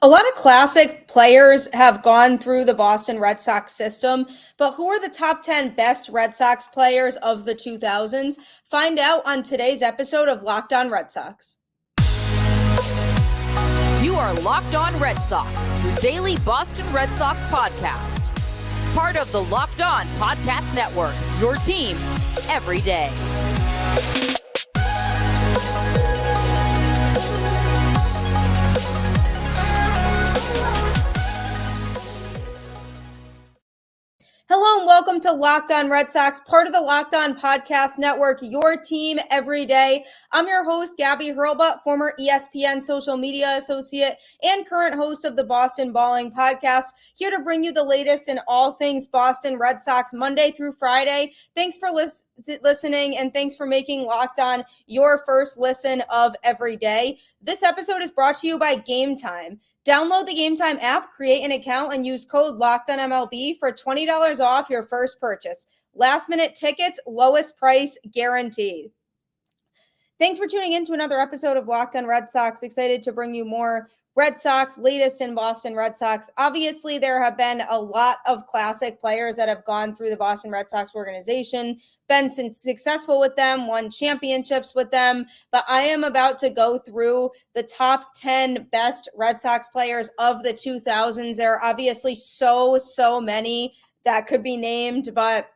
A lot of classic players have gone through the Boston Red Sox system, but who are the top 10 best Red Sox players of the 2000s? Find out on today's episode of Locked On Red Sox. You are Locked On Red Sox, your daily Boston Red Sox podcast. Part of the Locked On Podcast Network, your team every day. Hello and welcome to Locked On Red Sox, part of the Locked On Podcast Network, your team every day. I'm your host, Gabby Hurlbut, former ESPN social media associate and current host of the Boston Balling podcast, here to bring you the latest in all things Boston Red Sox Monday through Friday. Thanks for listening and thanks for making Locked On your first listen of every day. This episode is brought to you by Gametime. Download the Gametime app, create an account, and use code LOCKEDONMLB for $20 off your first purchase. Last-minute tickets, lowest price guaranteed. Thanks for tuning in to another episode of Locked On Red Sox. Excited to bring you more Red Sox, latest in Boston Red Sox. Obviously, there have been a lot of classic players that have gone through the Boston Red Sox organization, been successful with them, won championships with them, but I am about to go through the top 10 best Red Sox players of the 2000s. There are obviously so many that could be named, but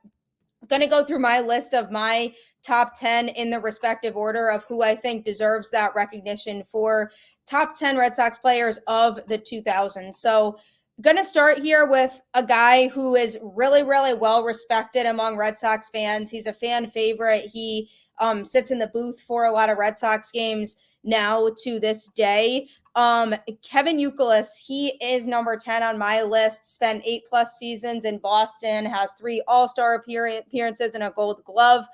I'm going to go through my list of my top 10 in the respective order of who I think deserves that recognition for top 10 Red Sox players of the 2000s. So I'm going to start here with a guy who is really well respected among Red Sox fans. He's a fan favorite. He sits in the booth for a lot of Red Sox games now to this day. Kevin Youkilis, he is number 10 on my list, spent 8+ seasons in Boston, has 3 All-Star appearances and a Gold Glove.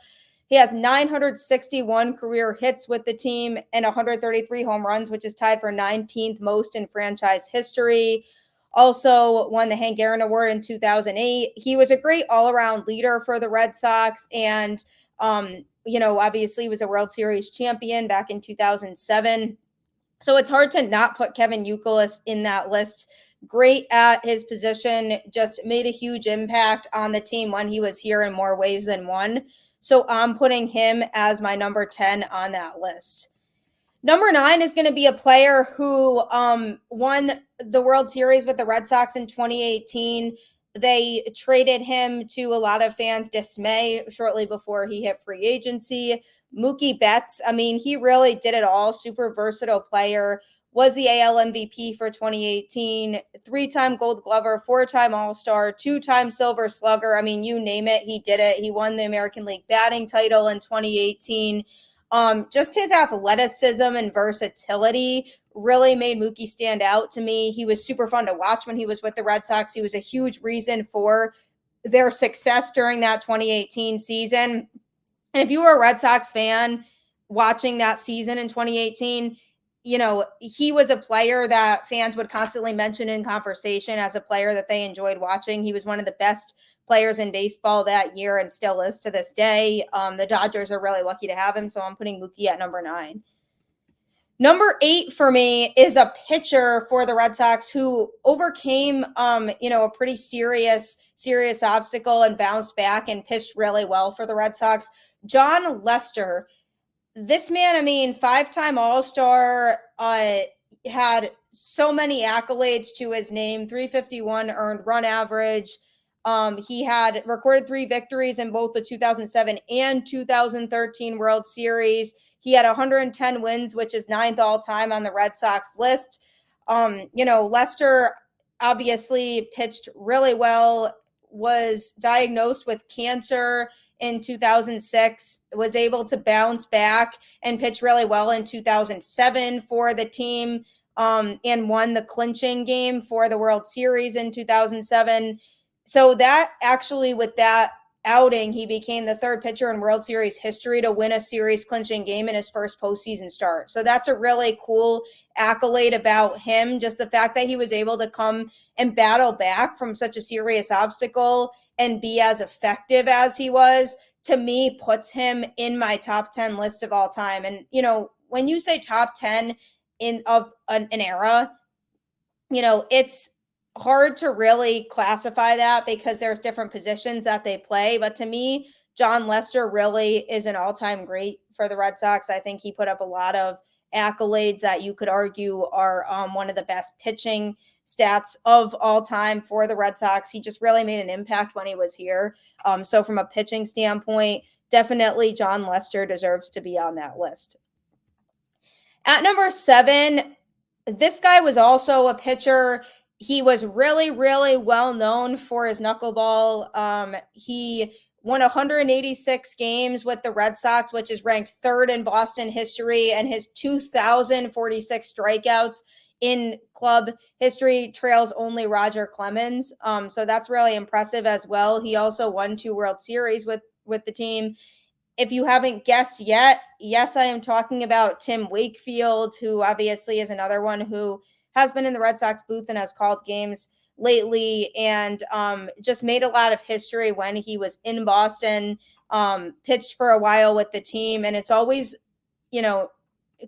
He has 961 career hits with the team and 133 home runs, which is tied for 19th most in franchise history. Also won the Hank Aaron Award in 2008. He was a great all-around leader for the Red Sox and, obviously was a World Series champion back in 2007. So it's hard to not put Kevin Youkilis in that list. Great at his position, just made a huge impact on the team when he was here in more ways than one. So I'm putting him as my number 10 on that list. Number 9 is going to be a player who won the World Series with the Red Sox in 2018. They traded him to a lot of fans' dismay shortly before he hit free agency. Mookie Betts, he really did it all. Super versatile player. Was the AL MVP for 2018, 3-time Gold Glover, 4-time All-Star, 2-time Silver Slugger. You name it, he did it. He won the American League batting title in 2018. Just his athleticism and versatility really made Mookie stand out to me. He was super fun to watch when he was with the Red Sox. He was a huge reason for their success during that 2018 season. And if you were a Red Sox fan watching that season in 2018, he was a player that fans would constantly mention in conversation as a player that they enjoyed watching. He was one of the best players in baseball that year and still is to this day. The Dodgers are really lucky to have him, so I'm putting Mookie at number 9. Number 8 for me is a pitcher for the Red Sox who overcame, a pretty serious obstacle and bounced back and pitched really well for the Red Sox. Jon Lester. This man, 5-time All-Star, had so many accolades to his name, 351 earned run average. He had recorded 3 victories in both the 2007 and 2013 World Series. He had 110 wins, which is 9th all-time on the Red Sox list. Lester obviously pitched really well, was diagnosed with cancer in 2006, was able to bounce back and pitch really well in 2007 for the team, and won the clinching game for the World Series in 2007. So that actually, with that outing, he became the 3rd pitcher in World Series history to win a series clinching game in his first postseason start. So that's a really cool accolade about him. Just the fact that he was able to come and battle back from such a serious obstacle and be as effective as he was, to me, puts him in my top 10 list of all time. And, when you say top 10 of an era, it's hard to really classify that because there's different positions that they play. But to me, Jon Lester really is an all-time great for the Red Sox. I think he put up a lot of accolades that you could argue are one of the best pitching stats of all time for the Red Sox. He just really made an impact when he was here. So from a pitching standpoint, definitely Jon Lester deserves to be on that list. At number 7, this guy was also a pitcher. He was really, really well known for his knuckleball. He won 186 games with the Red Sox, which is ranked 3rd in Boston history, and his 2,046 strikeouts in club history trails only Roger Clemens. So that's really impressive as well. He also won 2 World Series with the team. If you haven't guessed yet, yes, I am talking about Tim Wakefield, who obviously is another one who has been in the Red Sox booth and has called games lately, and just made a lot of history when he was in Boston, pitched for a while with the team. And it's always,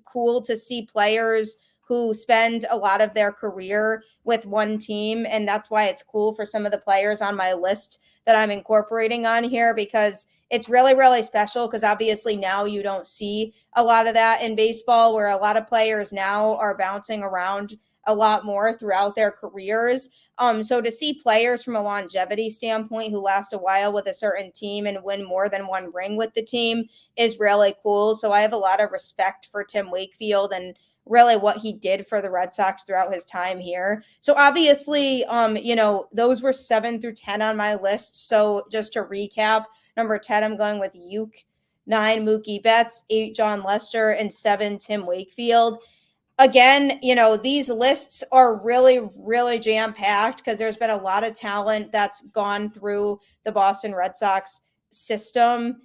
cool to see players who spend a lot of their career with one team. And that's why it's cool for some of the players on my list that I'm incorporating on here, because it's really, really special, because obviously now you don't see a lot of that in baseball, where a lot of players now are bouncing around a lot more throughout their careers. So to see players from a longevity standpoint who last a while with a certain team and win more than one ring with the team is really cool. So I have a lot of respect for Tim Wakefield and really what he did for the Red Sox throughout his time here. So obviously, those were 7 through 10 on my list. So just to recap, number 10, I'm going with Youk, 9, Mookie Betts, 8, Jon Lester, and 7, Tim Wakefield. Again, these lists are really, really jam-packed because there's been a lot of talent that's gone through the Boston Red Sox system,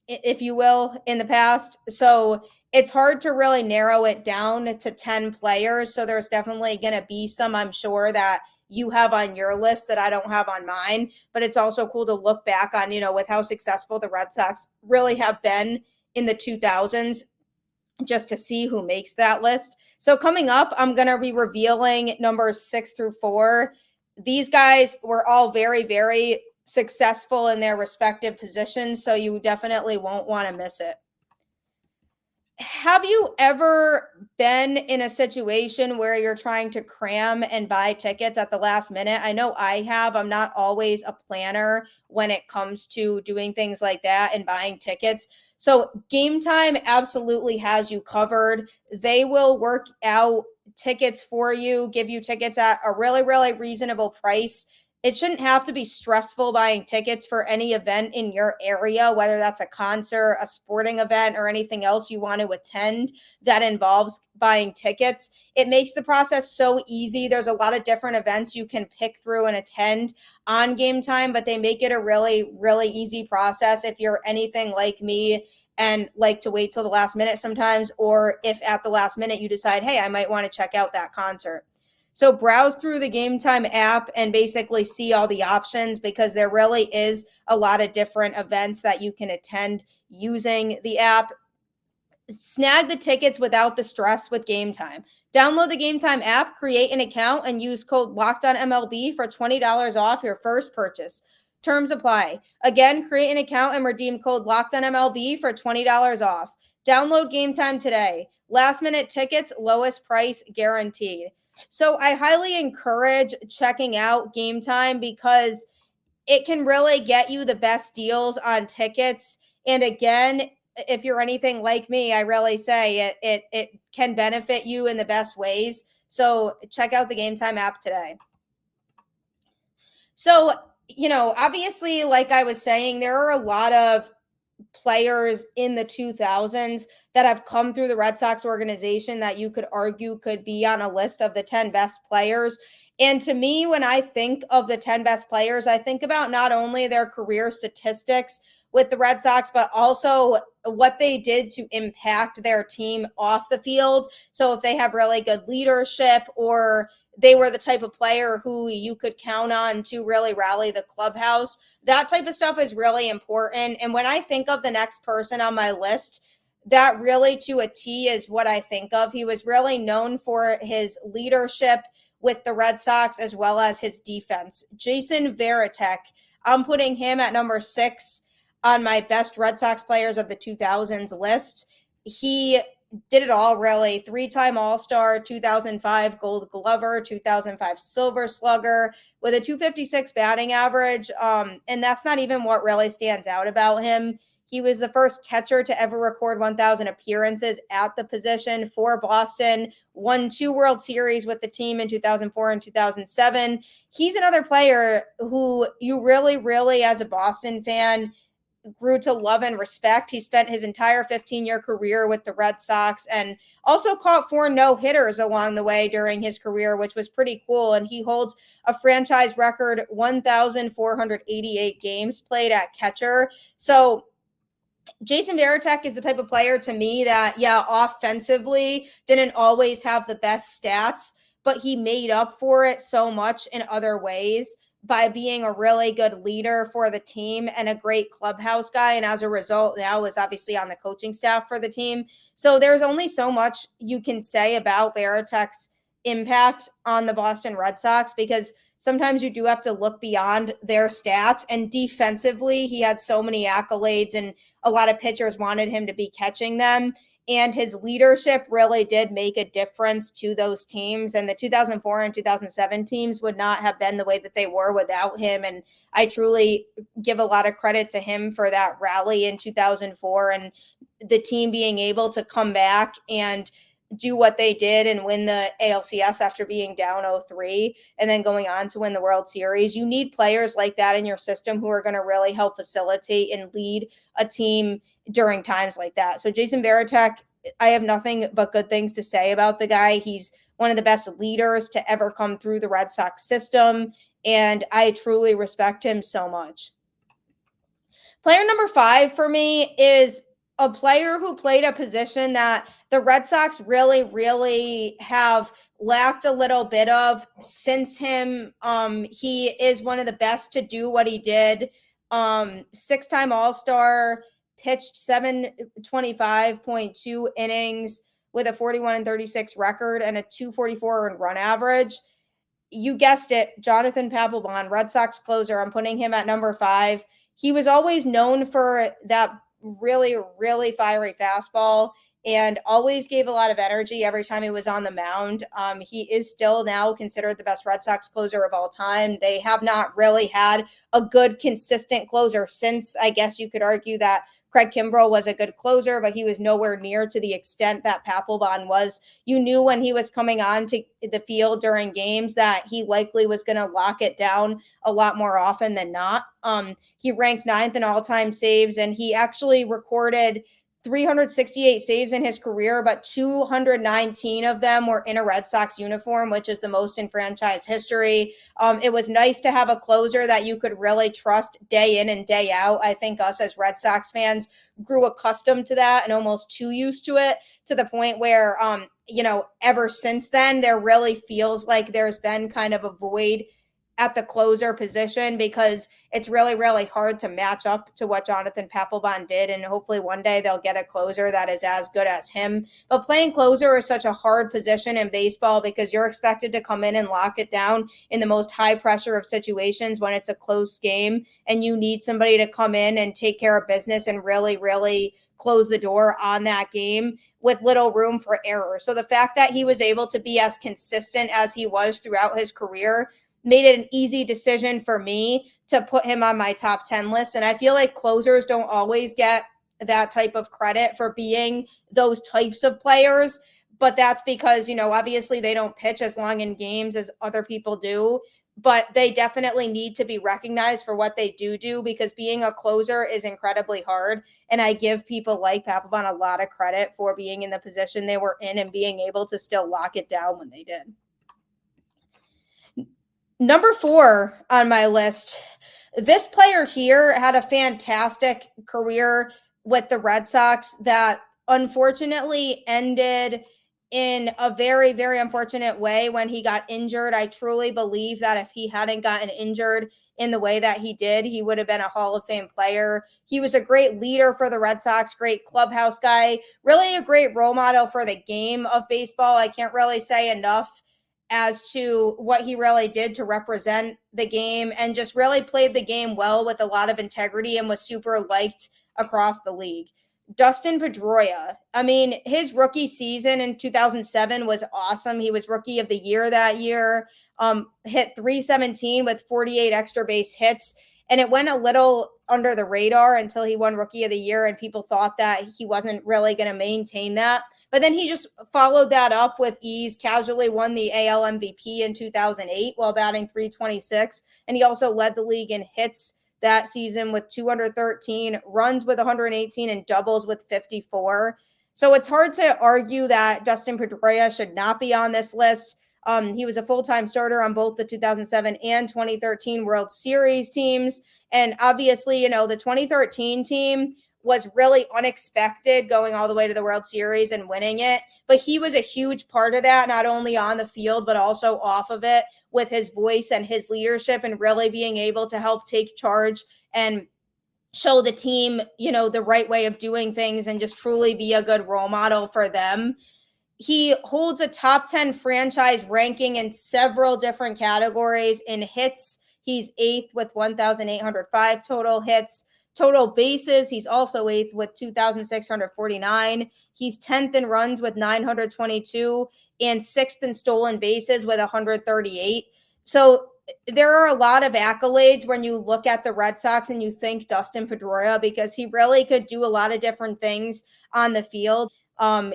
if you will, in the past. So it's hard to really narrow it down to 10 players. So there's definitely going to be some, I'm sure, that you have on your list that I don't have on mine. But it's also cool to look back on, with how successful the Red Sox really have been in the 2000s, just to see who makes that list. So coming up, I'm going to be revealing numbers 6 through 4. These guys were all very, very successful in their respective positions, so you definitely won't want to miss it. Have you ever been in a situation where you're trying to cram and buy tickets at the last minute? I know I have. I'm not always a planner when it comes to doing things like that and buying tickets. So Gametime absolutely has you covered. They will work out tickets for you, give you tickets at a really, really reasonable price. It shouldn't have to be stressful buying tickets for any event in your area, whether that's a concert, a sporting event, or anything else you want to attend that involves buying tickets. It makes the process so easy. There's a lot of different events you can pick through and attend on Gametime, but they make it a really, really easy process if you're anything like me and like to wait till the last minute sometimes, or if at the last minute you decide, hey, I might want to check out that concert. So browse through the Gametime app and basically see all the options, because there really is a lot of different events that you can attend using the app. Snag the tickets without the stress with Gametime. Download the Gametime app, create an account, and use code LOCKEDONMLB for $20 off your first purchase. Terms apply. Again, create an account and redeem code LOCKEDONMLB for $20 off. Download Gametime today. Last minute tickets, lowest price guaranteed. So I highly encourage checking out Gametime, because it can really get you the best deals on tickets. And again, if you're anything like me, I really say it can benefit you in the best ways. So check out the Gametime app today. So, obviously, like I was saying, there are a lot of players in the 2000s that have come through the Red Sox organization that you could argue could be on a list of the 10 best players. And to me, when I think of the 10 best players, I think about not only their career statistics with the Red Sox, but also what they did to impact their team off the field. So if they have really good leadership, or they were the type of player who you could count on to really rally the clubhouse, that type of stuff is really important. And when I think of the next person on my list, that really to a T is what I think of. He was really known for his leadership with the Red Sox, as well as his defense. Jason Varitek, I'm putting him at number 6 on my best Red Sox players of the 2000s list. He did it all, really. 3-time All-Star, 2005 Gold Glover, 2005 Silver Slugger, with a 256 batting average. And that's not even what really stands out about him. He was the first catcher to ever record 1,000 appearances at the position for Boston, won 2 World Series with the team in 2004 and 2007. He's another player who you really, really, as a Boston fan, grew to love and respect. He spent his entire 15-year career with the Red Sox and also caught 4 no-hitters along the way during his career, which was pretty cool. And he holds a franchise record 1,488 games played at catcher. So Jason Varitek is the type of player to me that, offensively didn't always have the best stats, but he made up for it so much in other ways by being a really good leader for the team and a great clubhouse guy. And as a result, now is obviously on the coaching staff for the team. So there's only so much you can say about Varitek's impact on the Boston Red Sox, because sometimes you do have to look beyond their stats. And defensively, he had so many accolades and a lot of pitchers wanted him to be catching them. And his leadership really did make a difference to those teams. And the 2004 and 2007 teams would not have been the way that they were without him. And I truly give a lot of credit to him for that rally in 2004 and the team being able to come back and do what they did and win the ALCS after being down 0-3 and then going on to win the World Series. You need players like that in your system who are going to really help facilitate and lead a team during times like that. So Jason Varitek, I have nothing but good things to say about the guy. He's one of the best leaders to ever come through the Red Sox system, and I truly respect him so much. Player number 5 for me is a player who played a position that the Red Sox really, really have lacked a little bit of since him. He is one of the best to do what he did. 6-time All-Star, pitched 725.2 innings with a 41-36 record and a 244 run average. You guessed it, Jonathan Papelbon, Red Sox closer. I'm putting him at number 5. He was always known for that really, really fiery fastball and always gave a lot of energy every time he was on the mound. He is still now considered the best Red Sox closer of all time. They have not really had a good, consistent closer since, I guess you could argue that Craig Kimbrell was a good closer, but he was nowhere near to the extent that Papelbon was. You knew when he was coming on to the field during games that he likely was going to lock it down a lot more often than not. He ranked 9th in all-time saves, and he actually recorded 368 saves in his career, but 219 of them were in a Red Sox uniform, which is the most in franchise history. It was nice to have a closer that you could really trust day in and day out. I think us as Red Sox fans grew accustomed to that and almost too used to it, to the point where, ever since then, there really feels like there's been kind of a void at the closer position, because it's really, really hard to match up to what Jonathan Papelbon did. And hopefully one day they'll get a closer that is as good as him. But playing closer is such a hard position in baseball because you're expected to come in and lock it down in the most high pressure of situations when it's a close game. And you need somebody to come in and take care of business and really, really close the door on that game with little room for error. So the fact that he was able to be as consistent as he was throughout his career made it an easy decision for me to put him on my top 10 list. And I feel like closers don't always get that type of credit for being those types of players. But that's because, obviously they don't pitch as long in games as other people do. But they definitely need to be recognized for what they do, because being a closer is incredibly hard. And I give people like Papelbon a lot of credit for being in the position they were in and being able to still lock it down when they did. Number 4 on my list, this player here had a fantastic career with the Red Sox that unfortunately ended in a very, very unfortunate way when he got injured. I truly believe that if he hadn't gotten injured in the way that he did, he would have been a Hall of Fame player. He was a great leader for the Red Sox, great clubhouse guy, really a great role model for the game of baseball. I can't really say enough as to what he really did to represent the game and just really played the game well with a lot of integrity and was super liked across the league. Dustin Pedroia, I mean, his rookie season in 2007 was awesome. He was rookie of the year that year, hit 317 with 48 extra base hits. And it went a little under the radar until he won rookie of the year and people thought that he wasn't really going to maintain that. But then he just followed that up with ease, casually won the AL MVP in 2008 while batting 326. And he also led the league in hits that season with 213, runs with 118, and doubles with 54. So it's hard to argue that Dustin Pedroia should not be on this list. He was a full-time starter on both the 2007 and 2013 World Series teams. And obviously, you know, the 2013 team was really unexpected going all the way to the World Series and winning it. But he was a huge part of that, not only on the field, but also off of it with his voice and his leadership and really being able to help take charge and show the team, you know, the right way of doing things and just truly be a good role model for them. He holds a top 10 franchise ranking in several different categories. In hits, he's 8th with 1,805 total hits. Total bases, he's also 8th with 2,649. He's 10th in runs with 922 and 6th in stolen bases with 138. So there are a lot of accolades when you look at the Red Sox and you think Dustin Pedroia because he really could do a lot of different things on the field.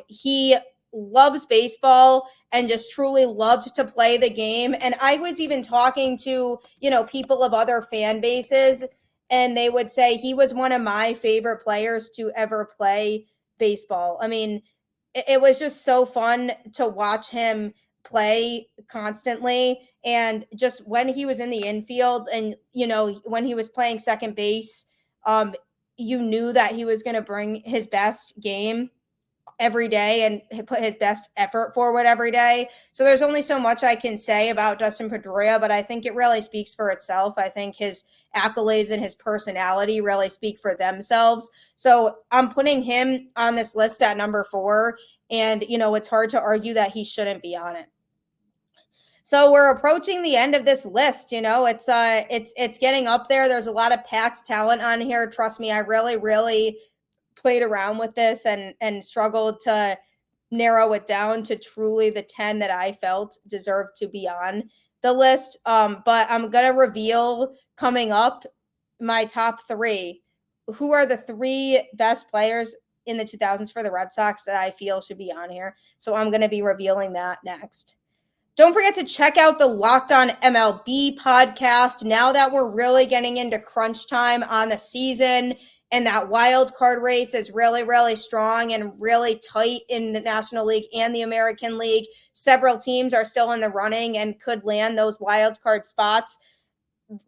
He loves baseball and just truly loved to play the game. And I was even talking to, you know, people of other fan bases, and they would say he was one of my favorite players to ever play baseball. I mean, it was just so fun to watch him play constantly. And just when he was in the infield and, you know, when he was playing second base, you knew that he was going to bring his best game every day and put his best effort forward every day. So there's only so much I can say about Dustin Pedroia, but I think it really speaks for itself. I think his accolades and his personality really speak for themselves. So I'm putting him on this list at number 4. And, you know, it's hard to argue that he shouldn't be on it. So we're approaching the end of this list. You know, it's getting up there. There's a lot of packed talent on here. Trust me, I really played around with this and struggled to narrow it down to truly the 10 that I felt deserved to be on the list. But I'm going to reveal coming up my top 3. Who are the 3 best players in the 2000s for the Red Sox that I feel should be on here? So I'm going to be revealing that next. Don't forget to check out the Locked On MLB podcast now that we're really getting into crunch time on the season. And that wild card race is really strong and really tight in the National League and the American League. Several teams are still in the running and could land those wild card spots.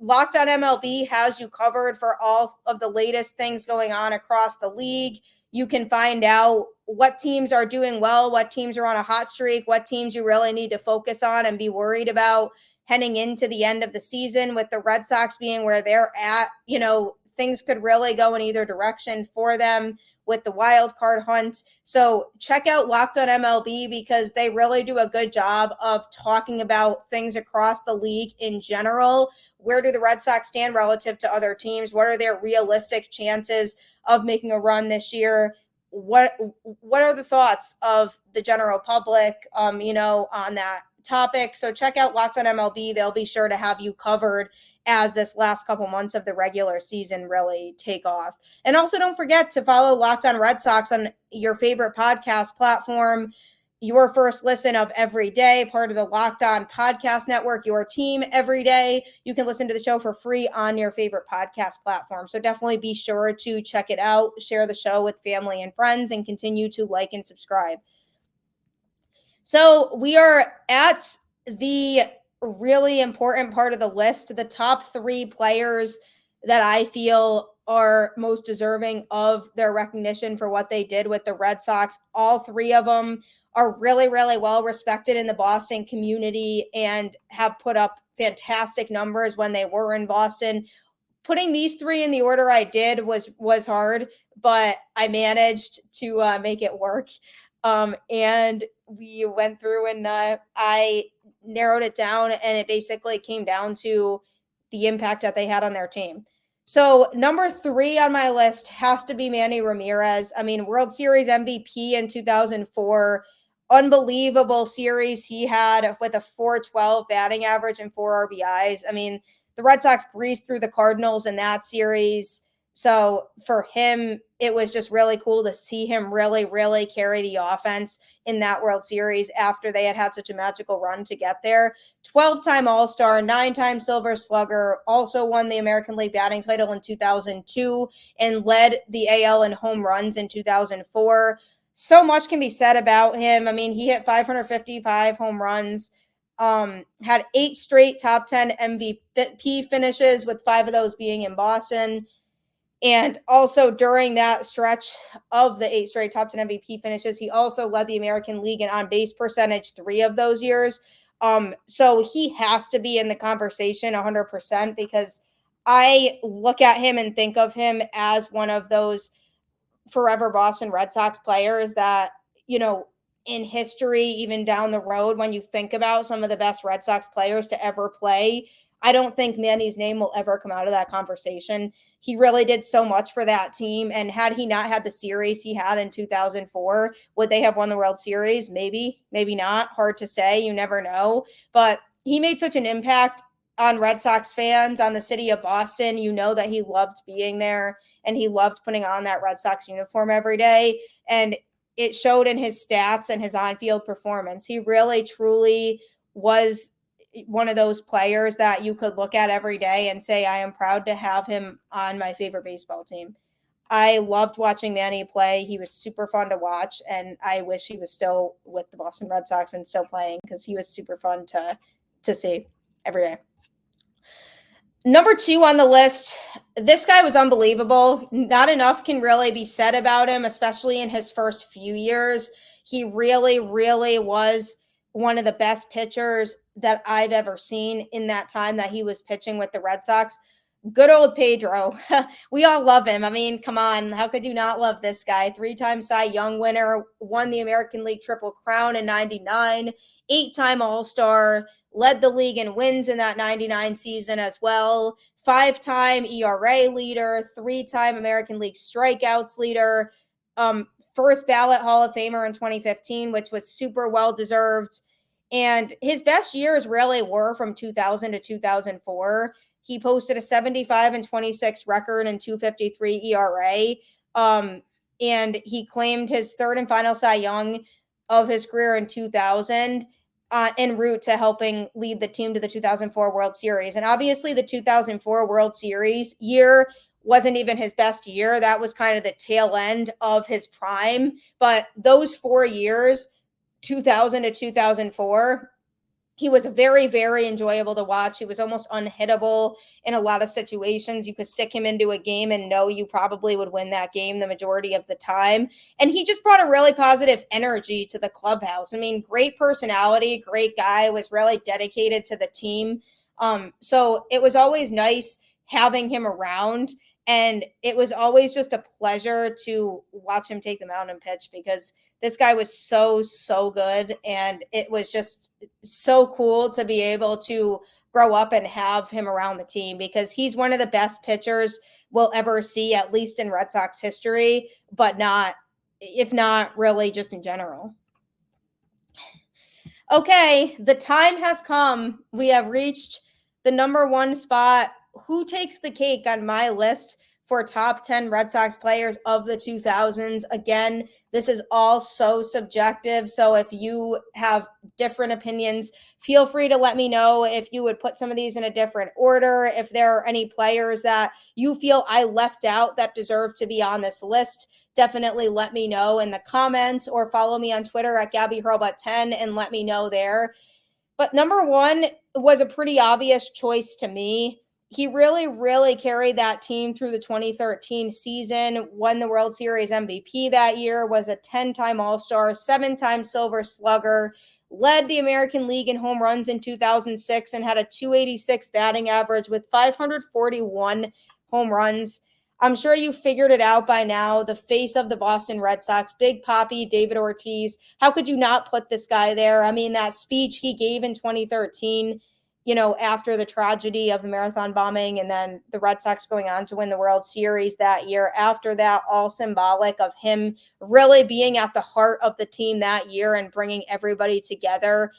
Locked On MLB has you covered for all of the latest things going on across the league. You can find out what teams are doing well, what teams are on a hot streak, what teams you really need to focus on and be worried about heading into the end of the season. With the Red Sox being where they're at, you know, things could really go in either direction for them with the wild card hunt. So check out Locked On MLB because they really do a good job of talking about things across the league in general. Where do the Red Sox stand relative to other teams? What are their realistic chances of making a run this year? What are the thoughts of the general public, you know, on that topic? So check out Locked On MLB. They'll be sure to have you covered as this last couple months of the regular season really take off. And also don't forget to follow Locked On Red Sox on your favorite podcast platform. Your first listen of every day, part of the Locked On Podcast Network, your team every day. You can listen to the show for free on your favorite podcast platform. So definitely be sure to check it out, share the show with family and friends, and continue to like and subscribe. So we are at the really important part of the list, the top 3 players that I feel are most deserving of their recognition for what they did with the Red Sox. All 3 of them are really well respected in the Boston community and have put up fantastic numbers when they were in Boston. Putting these 3 in the order I did was hard, but I managed to make it work. And we went through and I narrowed it down, and it basically came down to the impact that they had on their team. So number 3 on my list has to be Manny Ramirez. I mean, World Series MVP in 2004, unbelievable series he had with a .412 batting average and 4 RBIs. I mean, the Red Sox breezed through the Cardinals in that series. So for him, it was just really cool to see him really, really carry the offense in that World Series after they had such a magical run to get there. 12-time All-Star, 9-time Silver Slugger, also won the American League batting title in 2002 and led the AL in home runs in 2004. So much can be said about him. I mean, he hit 555 home runs, had 8 straight top 10 MVP finishes, with 5 of those being in Boston. And also during that stretch of the 8 straight top 10 MVP finishes, he also led the American League in on-base percentage 3 of those years. So he has to be in the conversation 100%, because I look at him and think of him as one of those forever Boston Red Sox players that, in history, even down the road, when you think about some of the best Red Sox players to ever play, I don't think Manny's name will ever come out of that conversation. He really did so much for that team. And had he not had the series he had in 2004, would they have won the World Series? Maybe, maybe not. Hard to say. You never know. But he made such an impact on Red Sox fans, on the city of Boston. You know that he loved being there, and he loved putting on that Red Sox uniform every day. And it showed in his stats and his on-field performance. He really, truly was one of those players that you could look at every day and say, I am proud to have him on my favorite baseball team. I loved watching Manny play. He was super fun to watch, and I wish he was still with the Boston Red Sox and still playing, because he was super fun to see every day. Number 2 on the list, this guy was unbelievable. Not enough can really be said about him, especially in his first few years. He really, really was one of the best pitchers that I've ever seen in that time that he was pitching with the Red Sox. Good old Pedro. We all love him. I mean, come on. How could you not love this guy? 3-time Cy Young winner, won the American League Triple Crown in 99, 8-time All-Star, led the league in wins in that 99 season as well. 5-time ERA leader, 3-time American League strikeouts leader, first ballot Hall of Famer in 2015, which was super well-deserved. And his best years really were from 2000 to 2004. He posted a 75-26 record and 2.53 ERA. And he claimed his 3rd and final Cy Young of his career in 2000, en route to helping lead the team to the 2004 World Series. And obviously the 2004 World Series year wasn't even his best year. That was kind of the tail end of his prime. But those 4 years, 2000 to 2004, he was very, very enjoyable to watch. He was almost unhittable in a lot of situations. You could stick him into a game and know you probably would win that game the majority of the time. And he just brought a really positive energy to the clubhouse. I mean, great personality, great guy, was really dedicated to the team. So it was always nice having him around. And it was always just a pleasure to watch him take the mound and pitch, because this guy was so, so good. And it was just so cool to be able to grow up and have him around the team, because he's one of the best pitchers we'll ever see, at least in Red Sox history, but if not really just in general. Okay, the time has come. We have reached the number 1 spot. Who takes the cake on my list for top 10 Red Sox players of the 2000s? Again, this is all so subjective. So if you have different opinions, feel free to let me know if you would put some of these in a different order. If there are any players that you feel I left out that deserve to be on this list, definitely let me know in the comments, or follow me on Twitter at GabbyHurlbut10 and let me know there. But number 1 was a pretty obvious choice to me. He really, really carried that team through the 2013 season, won the World Series MVP that year, was a 10-time All-Star, 7-time Silver Slugger, led the American League in home runs in 2006, and had a .286 batting average with 541 home runs. I'm sure you figured it out by now. The face of the Boston Red Sox, Big Papi, David Ortiz. How could you not put this guy there? I mean, that speech he gave in 2013, after the tragedy of the marathon bombing and then the Red Sox going on to win the World Series that year. After that, all symbolic of him really being at the heart of the team that year and bringing everybody together.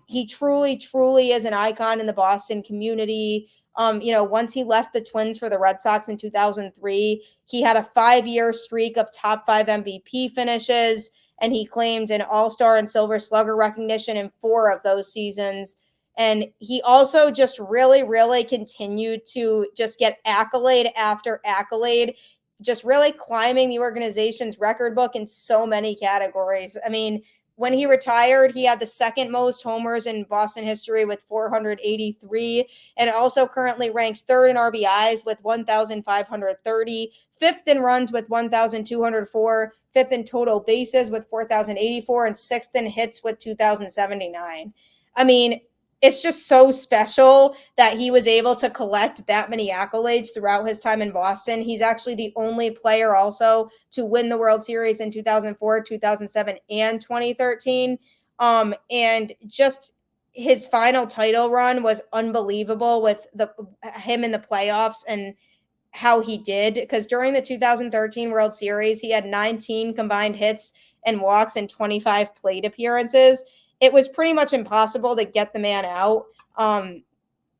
He truly, truly is an icon in the Boston community. Once he left the Twins for the Red Sox in 2003, he had a 5-year streak of top 5 MVP finishes, and he claimed an All-Star and Silver Slugger recognition in 4 of those seasons. And he also just really, really continued to just get accolade after accolade, just really climbing the organization's record book in so many categories. I mean, when he retired, he had the second most homers in Boston history with 483, and also currently ranks third in RBIs with 1,530, fifth in runs with 1,204, fifth in total bases with 4,084, and sixth in hits with 2,079. I mean, it's just so special that he was able to collect that many accolades throughout his time in Boston. He's actually the only player also to win the World Series in 2004, 2007, and 2013. And just his final title run was unbelievable with him in the playoffs and how he did. Because during the 2013 World Series, he had 19 combined hits and walks and 25 plate appearances. It was pretty much impossible to get the man out. And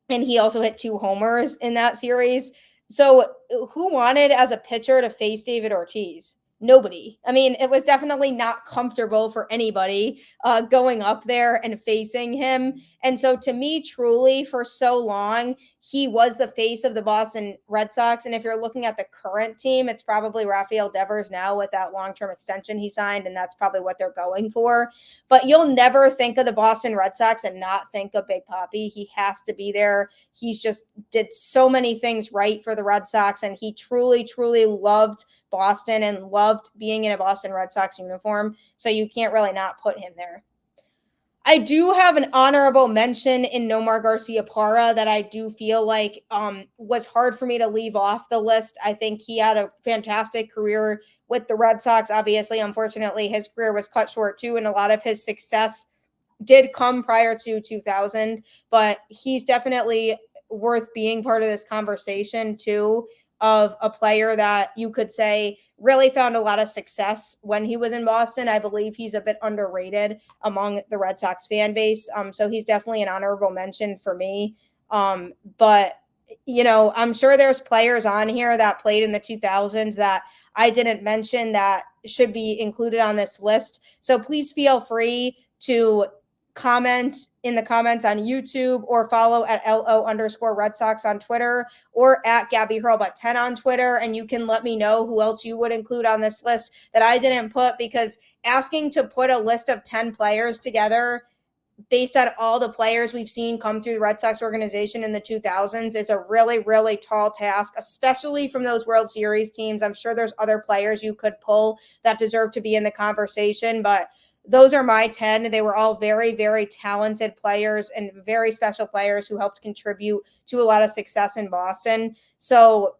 he also hit 2 homers in that series. So who wanted as a pitcher to face David Ortiz? Nobody. I mean, it was definitely not comfortable for anybody going up there and facing him. And so to me, truly, for so long, he was the face of the Boston Red Sox. And if you're looking at the current team, it's probably Rafael Devers now with that long-term extension he signed, and that's probably what they're going for. But you'll never think of the Boston Red Sox and not think of Big Papi. He has to be there. He's just did so many things right for the Red Sox, and he truly, truly loved Boston and loved being in a Boston Red Sox uniform. So you can't really not put him there. I do have an honorable mention in Nomar Garciaparra that I do feel like was hard for me to leave off the list. I think he had a fantastic career with the Red Sox. Obviously, unfortunately, his career was cut short too, and a lot of his success did come prior to 2000, but he's definitely worth being part of this conversation too, of a player that you could say really found a lot of success when he was in Boston. I believe he's a bit underrated among the Red Sox fan base. So he's definitely an honorable mention for me. But, I'm sure there's players on here that played in the 2000s that I didn't mention that should be included on this list. So please feel free to comment in the comments on YouTube or follow at LO_Red Sox on Twitter or at Gabby Hurlbut 10 on Twitter. And you can let me know who else you would include on this list that I didn't put, because asking to put a list of 10 players together based on all the players we've seen come through the Red Sox organization in the 2000s is a really, really tall task, especially from those World Series teams. I'm sure there's other players you could pull that deserve to be in the conversation, but those are my 10. They were all very, very talented players and very special players who helped contribute to a lot of success in Boston. So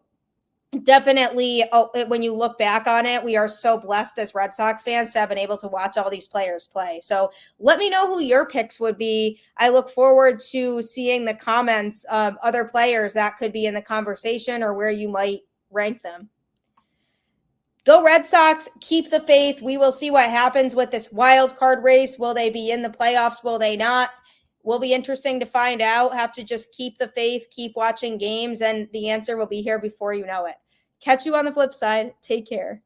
definitely, when you look back on it, we are so blessed as Red Sox fans to have been able to watch all these players play. So let me know who your picks would be. I look forward to seeing the comments of other players that could be in the conversation or where you might rank them. Go Red Sox, keep the faith. We will see what happens with this wild card race. Will they be in the playoffs? Will they not? Will be interesting to find out. Have to just keep the faith, keep watching games, and the answer will be here before you know it. Catch you on the flip side. Take care.